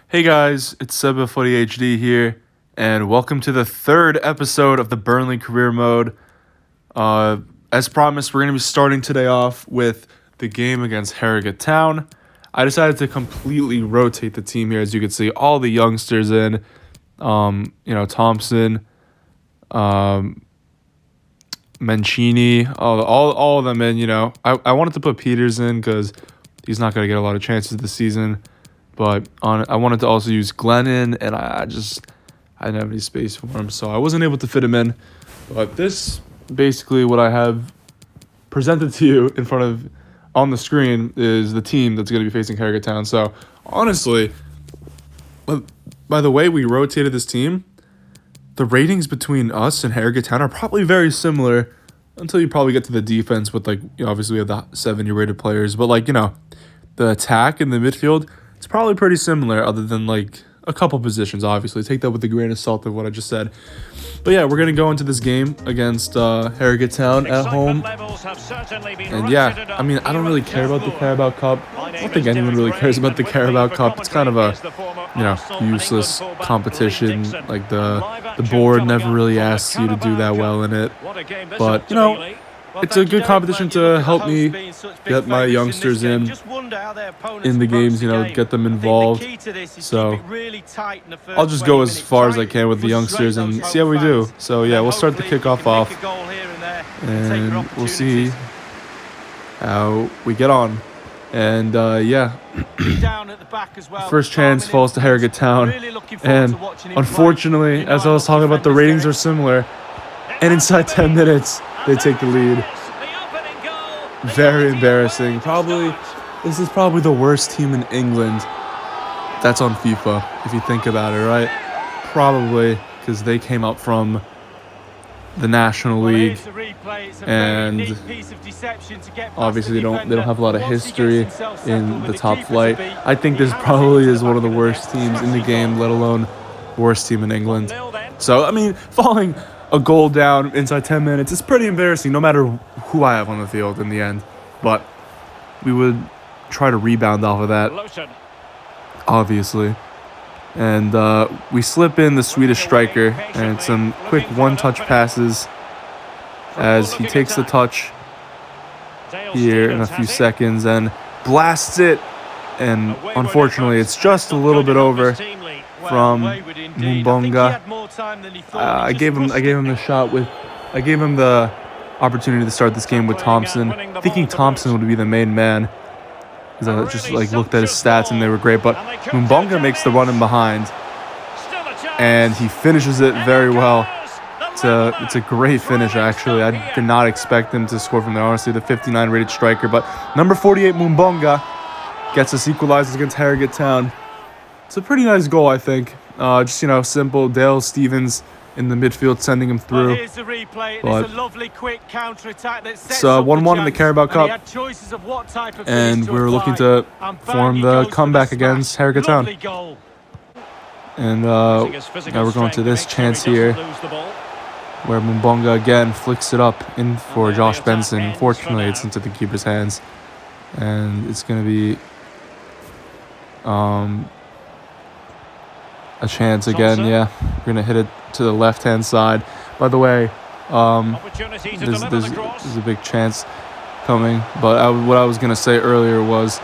Hey guys, it's Seba Footy HD here, and welcome to the third episode of the Burnley Career Mode. As promised, we're going to be starting today off with the game against Harrogate Town. I decided to completely rotate the team here, as you can see, all the youngsters in, Thompson, Mancini, all of them in, I wanted to put Peters in because he's not going to get a lot of chances this season. But I wanted to also use Glennon, and I didn't have any space for him, so I wasn't able to fit him in. But this, basically what I have presented to you in front of, on the screen, is the team that's going to be facing Harrogate Town. So, honestly, by the way we rotated this team, the ratings between us and Harrogate Town are probably very similar until you probably get to the defense with, obviously we have the 70 rated players, but, the attack in the midfield, it's probably pretty similar other than a couple positions, obviously. Take that with a grain of salt of what I just said. But yeah, we're going to go into this game against Harrogate Town at home. And yeah, I don't really care about the Carabao Cup. I don't think anyone really cares about the Carabao Cup. It's kind of a, useless competition. The board never really asks you to do that well in it. But, it's a good competition to help me get my youngsters in the games, get them involved. So I'll just go as far as I can with the youngsters and see how we do. So yeah, we'll start the kickoff off and we'll see how we get on. And first chance falls to Harrogate Town. And unfortunately, as I was talking about, the ratings are similar. And inside 10 minutes, they take the lead. Very embarrassing. This is probably the worst team in England that's on FIFA, if you think about it, right? Probably, because they came up from the National League, and obviously they don't have a lot of history in the top flight. I think this probably is one of the worst teams in the game, let alone worst team in England. So, falling a goal down inside 10 minutes is pretty embarrassing, no matter who I have on the field in the end. But we would try to rebound off of that, obviously. And we slip in the Swedish striker and some quick one-touch passes as he takes the touch here in a few seconds and blasts it. And unfortunately, it's just a little bit over from Mumbonga. I gave him the opportunity to start this game with Thompson, thinking Thompson would be the main man, because I just looked at his stats and they were great. But Mumbonga makes the run in behind, and he finishes it very well. It's a great finish, actually. I did not expect him to score from there, honestly, the 59 rated striker. But number 48 Mumbonga gets us equalized against Harrogate Town. It's a pretty nice goal, I think. Simple. Dale Stevens in the midfield sending him through. Here's the replay. But a lovely quick counter-attack that sets it's 1-1 in the Carabao Cup. And we're looking to form the comeback against Harrogate Town. And now we're going to this chance here, where Mumbonga again flicks it up in for Josh Benson. Unfortunately, it's into the keeper's hands. And it's going to be a chance again. Yeah, we're going to hit it to the left-hand side. By the way, there's a big chance coming. But what I was going to say earlier was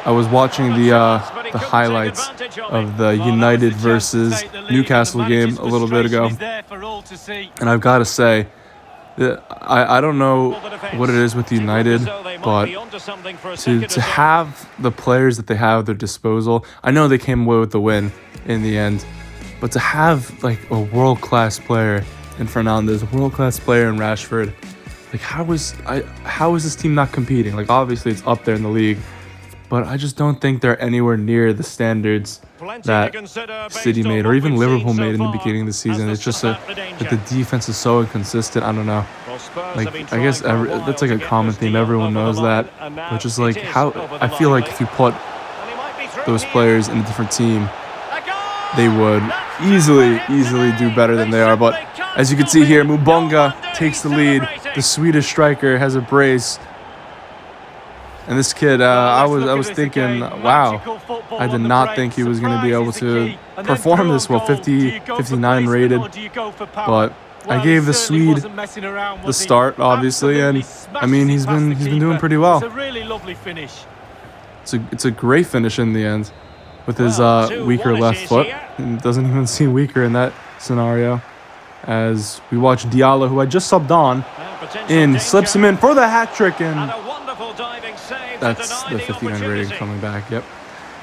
I was watching the highlights of the United versus Newcastle game a little bit ago. And I've got to say, I don't know what it is with United, but to have the players that they have at their disposal, I know they came away with the win in the end, but to have a world-class player in Fernandes, a world-class player in Rashford, how is this team not competing? Obviously it's up there in the league, but I just don't think they're anywhere near the standards that City made or even Liverpool made in the beginning of the season. It's just that the defense is so inconsistent. I don't know. I guess that's a common theme. Everyone knows that. But just how I feel if you put those players in a different team, they would easily do better than they are. But as you can see here, Mumbonga takes the lead. The Swedish striker has a brace. And this kid, I was thinking, wow, I did not think he was going to be able to perform this well, 59 rated. But I gave the Swede the start, obviously, and I mean he's been doing pretty well. It's a really lovely finish. It's a great finish in the end, with his weaker left foot. It doesn't even seem weaker in that scenario. As we watch Diallo, who I just subbed on, in slips him in for the hat trick, and that's the 59 rating coming back. Yep,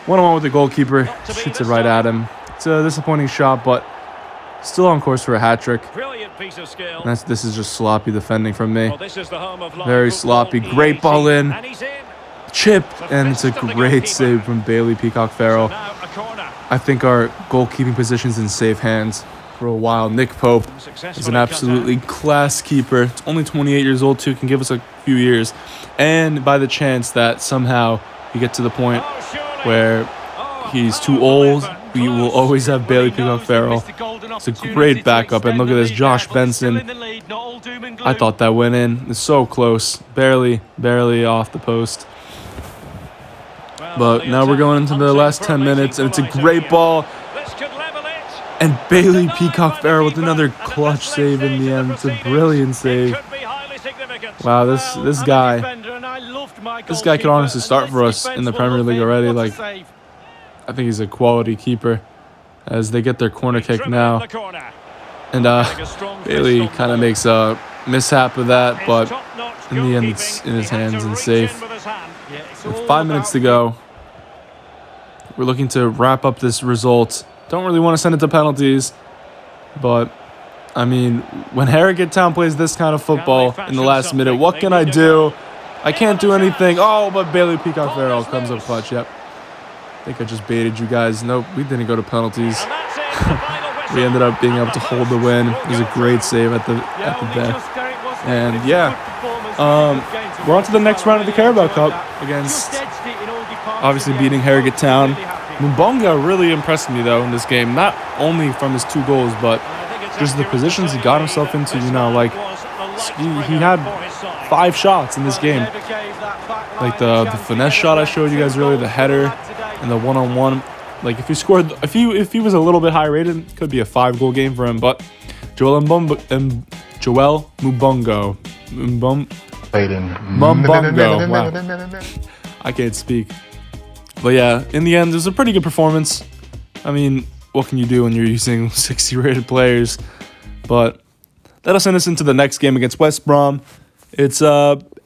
1-on-1 with the goalkeeper, shoots it right at him. It's a disappointing shot, but still on course for a hat trick. And this is just sloppy defending from me. Very sloppy. Great ball in. Chip, and it's a great save from Bailey Peacock-Farrell. I think our goalkeeping position's in safe hands for a while. Nick Pope is an absolutely class keeper. It's only 28 years old, too. Can give us a few years. And by the chance that somehow we get to the point where he's too old, we will always have Bailey Peacock-Farrell. It's a great backup. And look at this, Josh Benson. I thought that went in. It's so close. Barely off the post. But now we're going into the last 10 minutes, and it's a great ball. And Bailey Peacock-Farrell with another clutch save in the end. It's a brilliant save. Wow, this guy could honestly start for us in the Premier League already. Like, I think he's a quality keeper. As they get their corner kick now, and Bailey kind of makes a mishap of that, but in the end it's in his hands and safe. With 5 minutes to go, we're looking to wrap up this result. Don't really want to send it to penalties, but I mean, when Harrogate Town plays this kind of football in the last minute, what can I do? I can't do anything. Oh, but Bailey Peacock-Farrell comes up clutch. Yep. I think I just baited you guys. Nope, we didn't go to penalties. We ended up being able to hold the win. It was a great save at the death. And yeah, we're on to the next round of the Carabao Cup against, obviously, beating Harrogate Town. Mbonga really impressed me, though, in this game. Not only from his 2 goals, but just the positions he got himself into. You know, like, he had 5 shots in this game. Like the finesse shot I showed you guys earlier, the header, and the 1-on-1. Like, if he was a little bit high rated, it could be a 5-goal game for him. But Joel Mbongo, wow, I can't speak. But yeah, in the end, it was a pretty good performance. I mean, what can you do when you're using 60 rated players? But that'll send us into the next game against West Brom. It's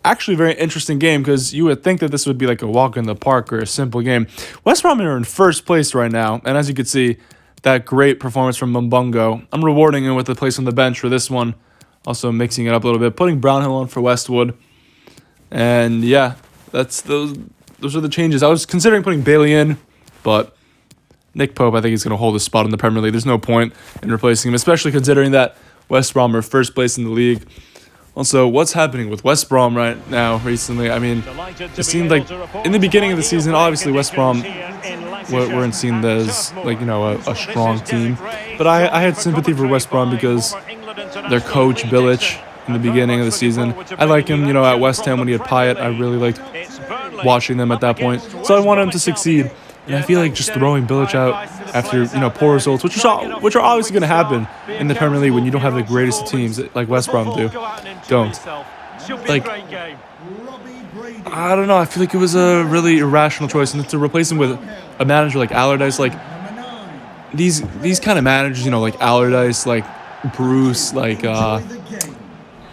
actually a very interesting game because you would think that this would be like a walk in the park or a simple game. West Brom are in first place right now, and as you can see, that great performance from Mbongo. I'm rewarding him with a place on the bench for this one, also mixing it up a little bit, putting Brownhill on for Westwood, and yeah, those are the changes. I was considering putting Bailey in, but Nick Pope, I think he's going to hold his spot in the Premier League. There's no point in replacing him, especially considering that West Brom are first place in the league. Also, what's happening with West Brom right now recently? I mean, it seemed like in the beginning of the season, obviously West Brom weren't seen as, like, you know, a strong team. But I had sympathy for West Brom because their coach, Bilic, in the beginning of the season, I like him, you know, at West Ham when he had Pyatt. I really liked watching them at that point. So I wanted him to succeed. And I feel like just throwing Bilic out after, you know, poor results, which are obviously going to happen in the Premier League when you don't have the greatest of teams like West Brom don't. Like, I don't know. I feel like it was a really irrational choice, and to replace him with a manager like Allardyce, like these kind of managers, you know, like Allardyce, like Bruce, like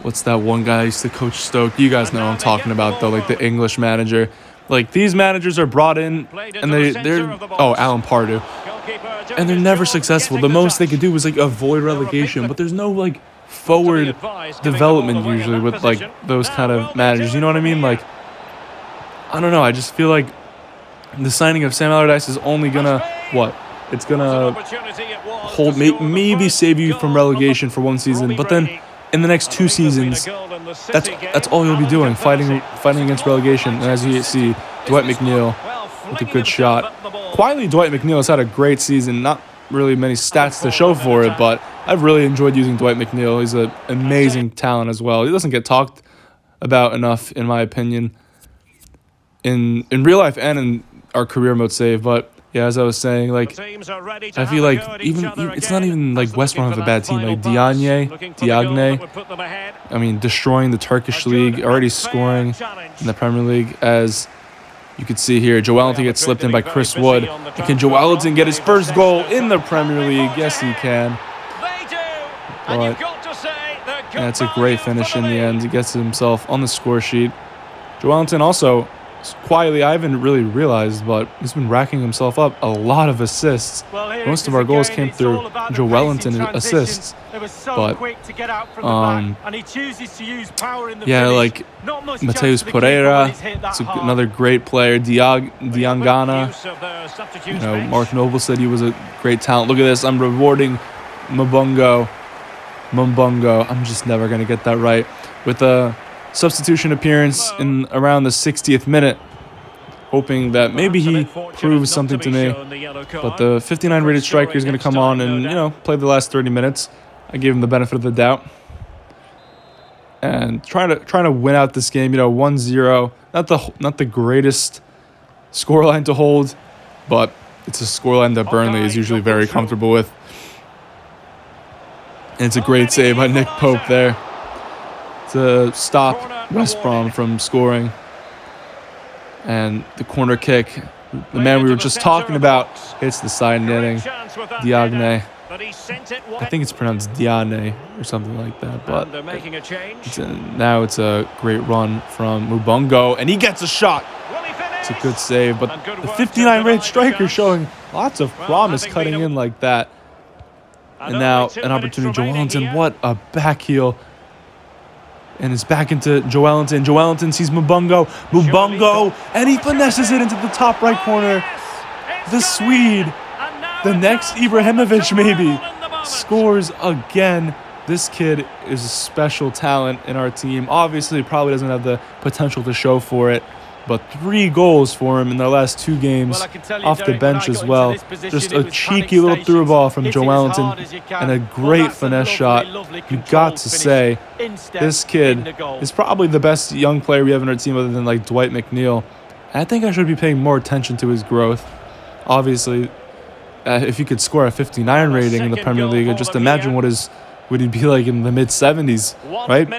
what's that one guy who used to coach Stoke? You guys know what I'm talking about, though, like the English manager. Like, these managers are brought in, and they're Alan Pardew, and they're never successful. The most they could do was, like, avoid relegation, but there's no, like, forward development usually with, like, those kind of managers. You know what I mean? Like, I don't know. I just feel like the signing of Sam Allardyce is only gonna, it's gonna maybe save you from relegation for one season, but then in the next 2 seasons, that's all you'll be doing, fighting against relegation. And as you see, Dwight McNeil with a good shot. Quietly, Dwight McNeil has had a great season. Not really many stats to show for it, but I've really enjoyed using Dwight McNeil. He's an amazing talent as well. He doesn't get talked about enough, in my opinion. in real life and in our career mode save. But yeah, as I was saying, like I feel like even it's not even like West Brom have a bad team. Like Diagne, I mean, destroying the Turkish league, already scoring in the Premier League. As you can see here, Joe Wellington gets slipped in by Chris Wood. And can Joe Wellington get his first goal in the Premier League? Yes, he can. But yeah, it's a great finish in the end. He gets himself on the score sheet. Joe Wellington also, quietly, I haven't really realized, but he's been racking himself up a lot of assists. Most of our goals came through Joe Wellington assists. But, yeah, like Mateus Pereira, it's another great player. Diangana, you know, Mark Noble said he was a great talent. Look at this. I'm rewarding Mbongo. I'm just never going to get that right. With a substitution appearance in around the 60th minute, hoping that maybe he proves something to me. But the 59 rated striker is going to come on and, you know, play the last 30 minutes. I gave him the benefit of the doubt. And trying to win out this game, you know, 1-0. Not the greatest scoreline to hold, but it's a scoreline that Burnley is usually very comfortable with. And it's a great save by Nick Pope there to stop West Brom from scoring. And the corner kick, the man we were just talking about, hits the side netting. Diagne. I think it's pronounced Diane or something like that. But now it's a great run from Mbongo, and he gets a shot. It's a good save. But the 59 rated striker showing lots of promise cutting in like that. And now an opportunity, Joe Wellington. What a back heel. And it's back into Joe Wellington. Joe Wellington sees Mbongo, and he finesses it into the top right corner. The Swede, the next Ibrahimovic maybe, scores again. This kid is a special talent in our team. Obviously, probably doesn't have the potential to show for it, but 3 goals for him in the last 2 games off the bench as well. Just a cheeky little through ball from Joe Wellington and a great finesse shot. You got to say, this kid is probably the best young player we have in our team other than like Dwight McNeil. And I think I should be paying more attention to his growth. Obviously, if he could score a 59 rating in the Premier League, just imagine what he'd be like in the mid-70s, right?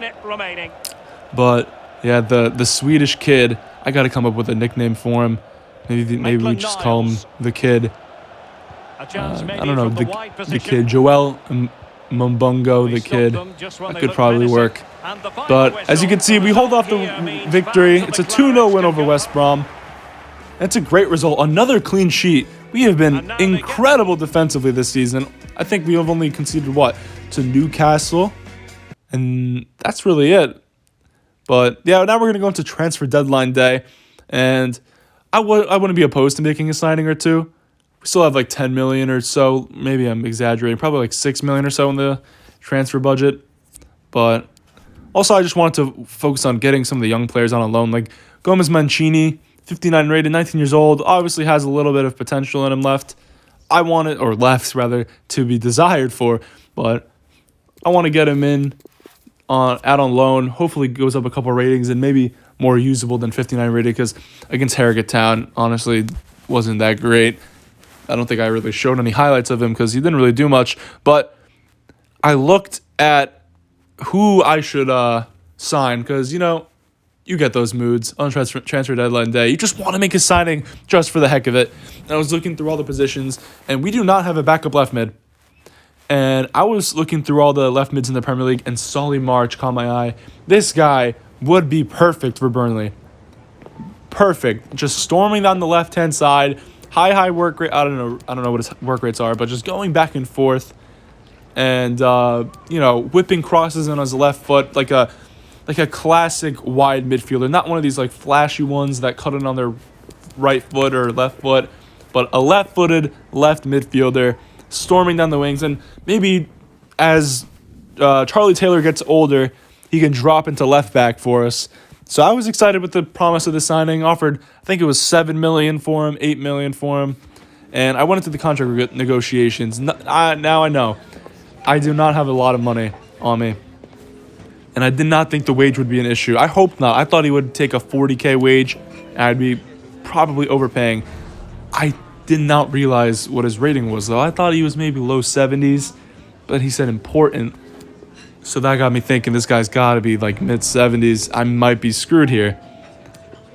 But yeah, the Swedish kid, I got to come up with a nickname for him. Maybe we just call him the kid. I don't know, the kid. Joel Mbongo, the kid. That could probably work. But as you can see, we hold off the victory. It's a 2-0 win over West Brom. That's a great result. Another clean sheet. We have been incredible defensively this season. I think we have only conceded, to Newcastle? And that's really it. But yeah, now we're going to go into transfer deadline day. And I wouldn't be opposed to making a signing or two. We still have like 10 million or so. Maybe I'm exaggerating. Probably like 6 million or so in the transfer budget. But also, I just wanted to focus on getting some of the young players on a loan. Like Gomez Mancini, 59 rated, 19 years old. Obviously has a little bit of potential in him left. To be desired for. But I want to get him in out on loan. Hopefully goes up a couple ratings and maybe more usable than 59 rated, because against Harrogate Town, honestly, wasn't that great. I don't think I really showed any highlights of him because he didn't really do much. But I looked at who I should sign because, you get those moods on transfer deadline day. You just want to make a signing just for the heck of it. And I was looking through all the positions, and we do not have a backup left mid. And I was looking through all the left mids in the Premier League, and Solly March caught my eye. This guy would be perfect for Burnley. Perfect. Just storming down the left-hand side. High work rate. I don't know what his work rates are, but just going back and forth. And, whipping crosses on his left foot like a classic wide midfielder. Not one of these, flashy ones that cut it on their right foot or left foot, but a left-footed left midfielder storming down the wings. And maybe as Charlie Taylor gets older, he can drop into left back for us. So I was excited with the promise of the signing. Offered, I think it was $7 million for him, $8 million for him. And I went into the contract negotiations. Now I know I do not have a lot of money on me. And I did not think the wage would be an issue. I hope not. I thought he would take a $40K wage and I'd be probably overpaying. I did not realize what his rating was, though. I thought he was maybe low 70s, but he said important. So that got me thinking this guy's got to be like mid 70s. I might be screwed here.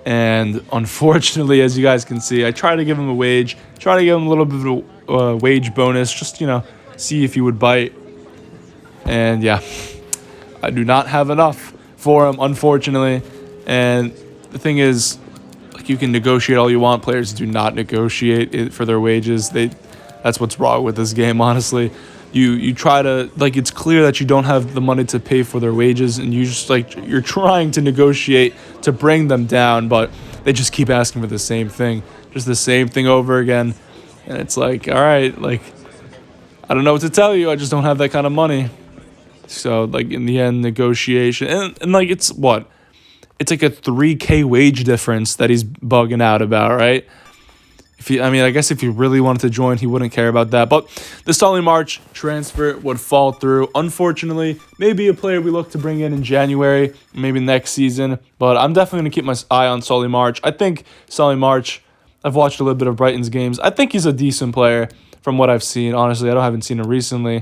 And unfortunately, as you guys can see, I try to give him a wage, try to give him a little bit of a wage bonus, just, see if he would bite. And yeah, I do not have enough for him, unfortunately. And the thing is, like, you can negotiate all you want. Players do not negotiate it for their wages. That's what's wrong with this game, honestly. You try to, like, it's clear that you don't have the money to pay for their wages, and you just, like, you're trying to negotiate to bring them down, but they just keep asking for the same thing, just the same thing over again. And it's like, all right, like, I don't know what to tell you. I just don't have that kind of money. So, like, in the end, negotiation, and like, it's what? It's like a $3K wage difference that he's bugging out about, right? I guess if he really wanted to join, he wouldn't care about that. But the Solly March transfer would fall through. Unfortunately, maybe a player we look to bring in January, maybe next season. But I'm definitely going to keep my eye on Solly March. I think Solly March, I've watched a little bit of Brighton's games. I think he's a decent player from what I've seen. Honestly, I haven't seen him recently.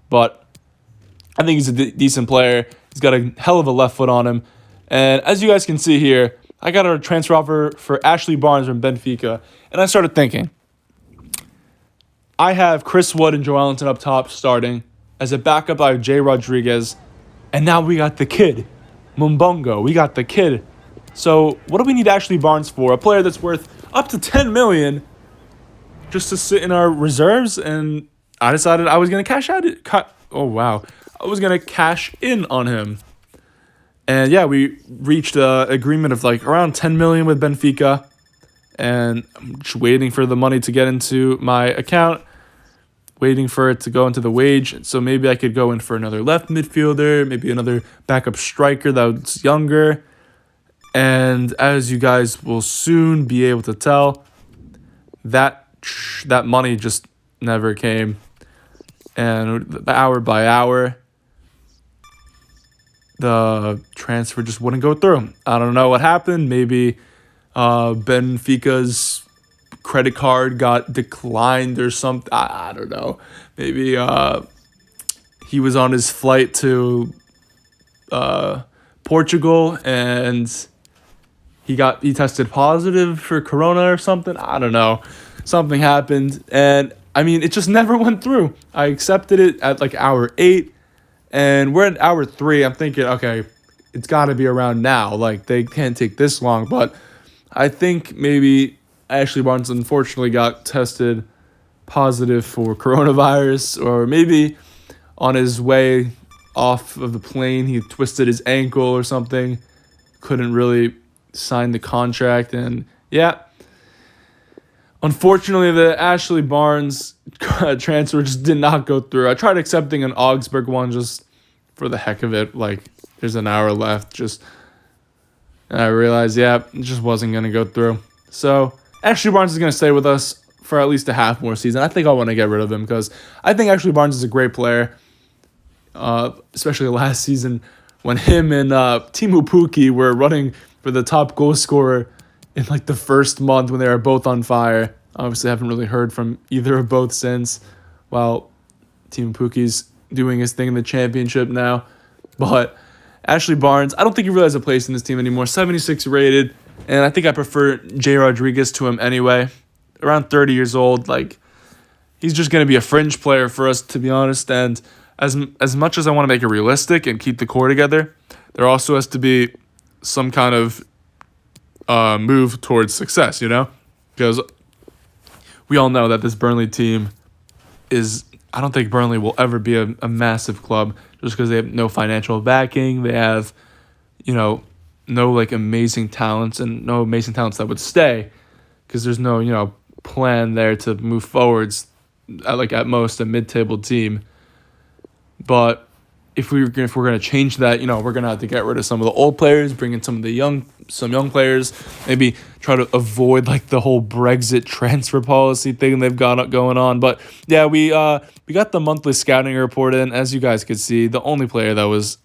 But I think he's a decent player. He's got a hell of a left foot on him. And as you guys can see here, I got a transfer offer for Ashley Barnes from Benfica. And I started thinking, I have Chris Wood and Wellington up top starting. As a backup, I have Jay Rodriguez. And now we got the kid, Mumbongo. We got the kid. So what do we need Ashley Barnes for? A player that's worth up to $10 million just to sit in our reserves? And I decided I was going to cash out. I was going to cash in on him. And yeah, we reached an agreement of like around $10 million with Benfica. And I'm just waiting for the money to get into my account, waiting for it to go into the wage. So maybe I could go in for another left midfielder, maybe another backup striker that's younger. And as you guys will soon be able to tell, that money just never came. And hour by hour, the transfer just wouldn't go through. I don't know what happened. Maybe Benfica's credit card got declined or something. I don't know. Maybe he was on his flight to Portugal and he tested positive for corona or something. I don't know. Something happened, and it just never went through. I accepted it at like hour 8. And we're at hour 3. I'm thinking, okay, it's got to be around now. Like, they can't take this long. But I think maybe Ashley Barnes unfortunately got tested positive for coronavirus. Or maybe on his way off of the plane, he twisted his ankle or something. Couldn't really sign the contract. And, yeah, unfortunately, the Ashley Barnes transfer just did not go through. I tried accepting an Augsburg one just for the heck of it. Like, there's an hour left. And I realized, it just wasn't going to go through. So, Ashley Barnes is going to stay with us for at least a half more season. I think I want to get rid of him because I think Ashley Barnes is a great player, especially last season when him and Teemu Pukki were running for the top goal scorer in like the first month when they were both on fire. Obviously, I haven't really heard from either of both since. While Teemu Pukki's doing his thing in the championship now. But Ashley Barnes, I don't think he really has a place in this team anymore. 76 rated, and I think I prefer Jay Rodriguez to him anyway. Around 30 years old, like, he's just going to be a fringe player for us, to be honest. And as much as I want to make it realistic and keep the core together, there also has to be some kind of move towards success, because we all know that this Burnley team I don't think Burnley will ever be a massive club just because they have no financial backing. They have, no like amazing talents and no amazing talents that would stay because there's no, plan there to move forwards at most a mid-table team. But if we're going to change that, we're going to have to get rid of some of the old players, bring in some young players, maybe try to avoid like the whole Brexit transfer policy thing they've got going on. But yeah, we got the monthly scouting report in. As you guys could see, the only player that was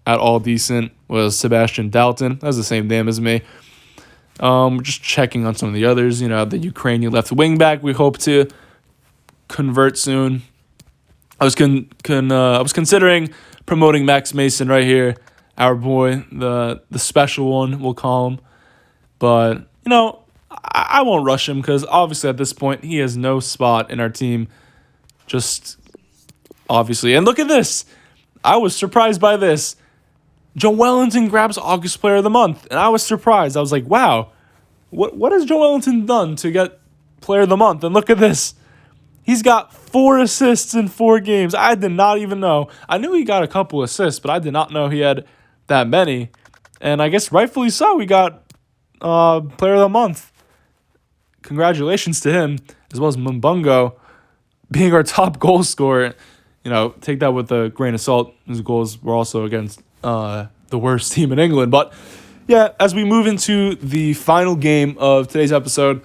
at all decent was Sebastian Dalton. That was the same name as me. Just checking on some of the others. You know, the Ukrainian left wing back we hope to convert soon. I was I was considering promoting Max Mason right here, our boy, the special one we'll call him. But you know, I won't rush him because obviously at this point he has no spot in our team. Just obviously, and look at this. I was surprised by this. Joe Wellington grabs August Player of the Month, and I was surprised. I was like, wow, what has Joe Wellington done to get Player of the Month? And look at this. He's got 4 assists in 4 games. I did not even know. I knew he got a couple assists, but I did not know he had that many. And I guess rightfully so, we got Player of the Month. Congratulations to him, as well as Mbungo being our top goal scorer. You know, take that with a grain of salt. His goals were also against the worst team in England. But yeah, as we move into the final game of today's episode,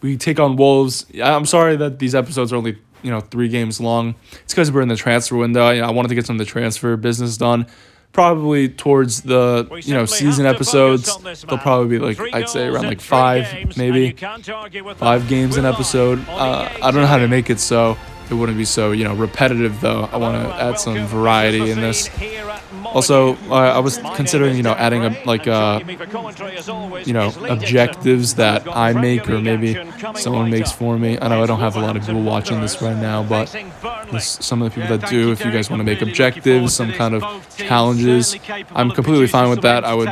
we take on Wolves. I'm sorry that these episodes are only 3 games long. It's because we're in the transfer window. I wanted to get some of the transfer business done. Probably towards the season episodes, they'll probably be like, I'd say around like 5, maybe 5 games an episode. I don't know how to make it so it wouldn't be so repetitive though. I want to add some variety in this. Also, I was considering adding objectives that I make or maybe someone makes for me. I know I don't have a lot of people watching this right now, but some of the people that do, if you guys want to make objectives, some kind of challenges, I'm completely fine with that. I would,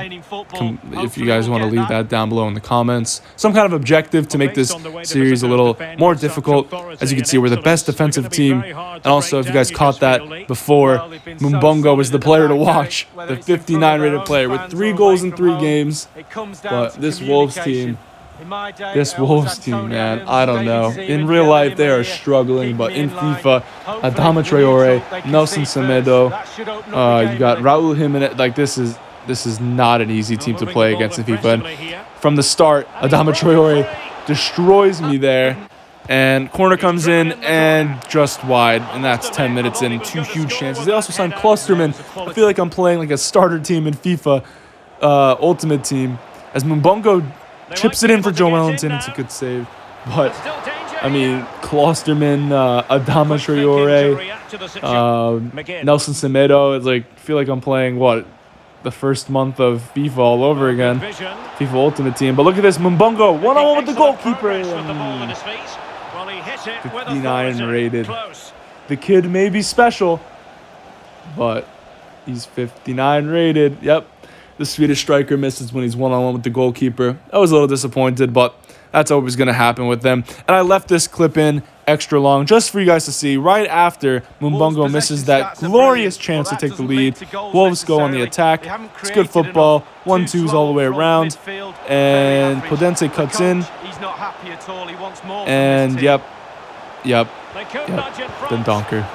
if you guys want to leave that down below in the comments, some kind of objective to make this series a little more difficult. As you can see, we're the best defensive team, and also if you guys caught that before, Mbungo was the player to watch, the 59 rated player with 3 goals in 3 games. But this Wolves team, man, I don't know. In real life, they are struggling, but in FIFA, Adama Traore, Nelson Semedo, you got Raul Jimenez. Like, this is not an easy team to play against in FIFA. And from the start, Adama Traore destroys me there. And corner comes in and just wide, and that's 10 minutes in. 2 huge chances. They also signed Klosterman. I feel like I'm playing like a starter team in FIFA Ultimate Team. As Mbungo chips it in for Joe Wellington, it's a good save. But, I mean, Klosterman, Adama Traore, Nelson Semedo. It's like, I feel like I'm playing, the first month of FIFA all over again. FIFA Ultimate Team. But look at this, Mbungo, one-on-one with the goalkeeper. 59 rated. The kid may be special, but he's 59 rated. Yep. The Swedish striker misses when he's one-on-one with the goalkeeper. I was a little disappointed, but that's always going to happen with them. And I left this clip in extra long just for you guys to see. Right after Mbungo misses that glorious chance to take the lead, Wolves go on the attack. It's good football. 1-2s all the way around. And Podence cuts in. And yep. Then Donker.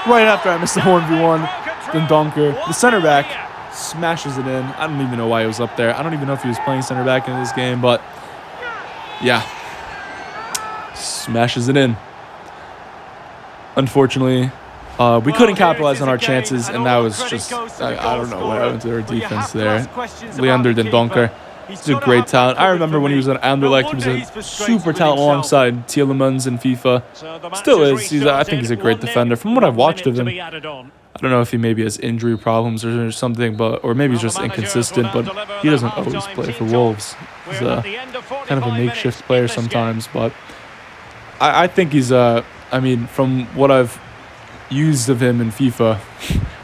Right after I missed the 1v1, then Donker, the center back, smashes it in. I don't even know why he was up there. I don't even know if he was playing center back in this game, but yeah, smashes it in. Unfortunately, we couldn't capitalize on our chances, and that was just, I don't know what happened to our defense there. Leander Den Donker, he's a great talent. I remember when he was at Anderlecht, he was a super talent alongside Tielemans in FIFA. Still is. I think he's a great defender. From what I've watched of him, I don't know if he maybe has injury problems or something, or maybe he's just inconsistent, but he doesn't always play for Wolves. He's kind of a makeshift player sometimes, but I think he's from what I've used of him in FIFA,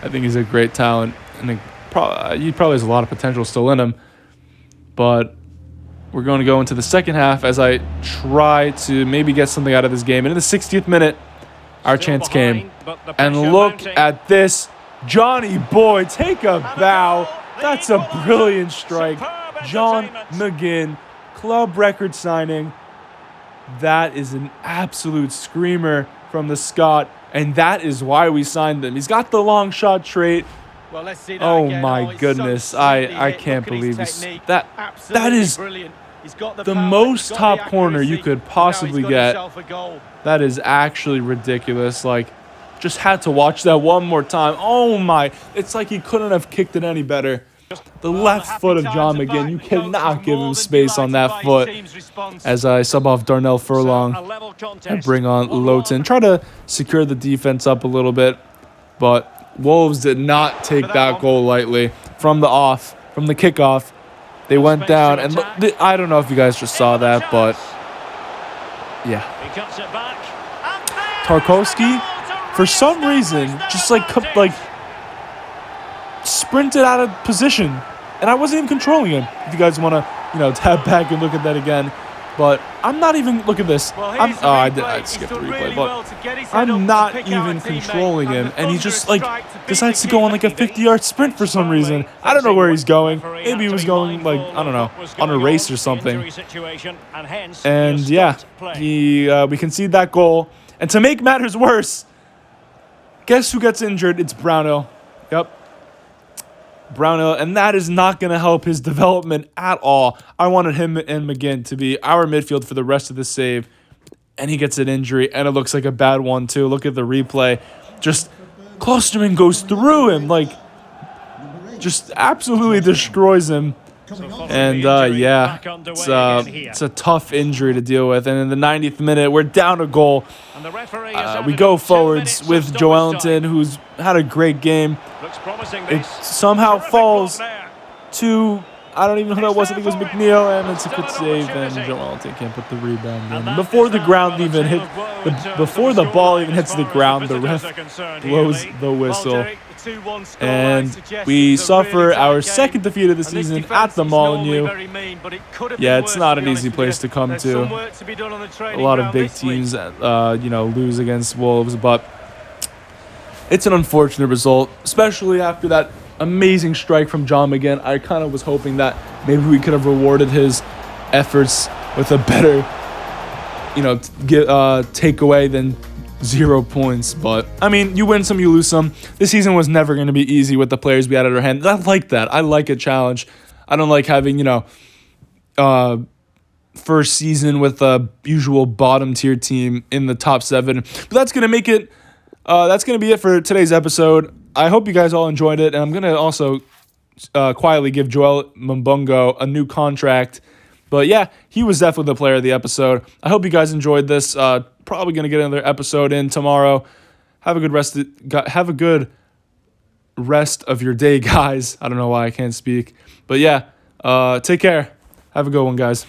I think he's a great talent, and he probably has a lot of potential still in him. But we're going to go into the second half as I try to maybe get something out of this game. And in the 60th minute, our chance came. And look at this. Johnny Boy, take a bow. That's a brilliant strike. John McGinn, club record signing. That is an absolute screamer from the Scot. And that is why we signed him. He's got the long shot trait. Well, let's see that oh again. My goodness, I can't believe that is the most top corner you could possibly get. That is actually ridiculous. Like, just had to watch that one more time. Oh my, it's like he couldn't have kicked it any better. The left foot of John McGinn. You cannot give him space on that foot. As I sub off Darnell Furlong and bring on Lowton. Try to secure the defense up a little bit. But Wolves did not take that goal lightly. From the kickoff, they went down. And I don't know if you guys just saw that, but yeah. Tarkowski, for some reason, just like sprinted out of position, and I wasn't even controlling him. If you guys want to, tap back and look at that again, but I'm not even. Look at this. I skipped the replay, but I'm not even controlling him, and he just decides to go on a 50-yard sprint for some reason. I don't know where he's going. Maybe he was going I don't know, on a race or something. And yeah, we concede that goal, and to make matters worse, guess who gets injured? It's Brownhill. Yep. Brownhill, and that is not going to help his development at all. I wanted him and McGinn to be our midfield for the rest of the save, and he gets an injury, and it looks like a bad one too. Look at the replay. Just Klosterman goes through him, just absolutely destroys him. And yeah, it's a tough injury to deal with. And in the 90th minute, we're down a goal. We go forwards with Wellington, who's had a great game. It somehow falls to, I don't even know who that was. I think it was McNeil, and it's a good save. And Wellington can't put the rebound in. Before the ball even hits the ground, the ref blows the whistle. And we suffer our second defeat of the season at the Molineux. Yeah, it's not an easy place to come to. A lot of big teams, lose against Wolves, but it's an unfortunate result, especially after that amazing strike from John McGinn. I kind of was hoping that maybe we could have rewarded his efforts with a better, takeaway than 0 points. But I mean, you win some, you lose some. This season was never going to be easy with the players we had at our hand. I like that. I like a challenge. I don't like having first season with a usual bottom tier team in the top 7. But that's gonna make it. That's gonna be it for today's episode. I hope you guys all enjoyed it, and I'm gonna also quietly give Joel Mbungo a new contract. But yeah, he was definitely the player of the episode. I hope you guys enjoyed this. Probably gonna get another episode in tomorrow. Have a good rest of your day, guys. I don't know why I can't speak, but yeah, take care. Have a good one, guys.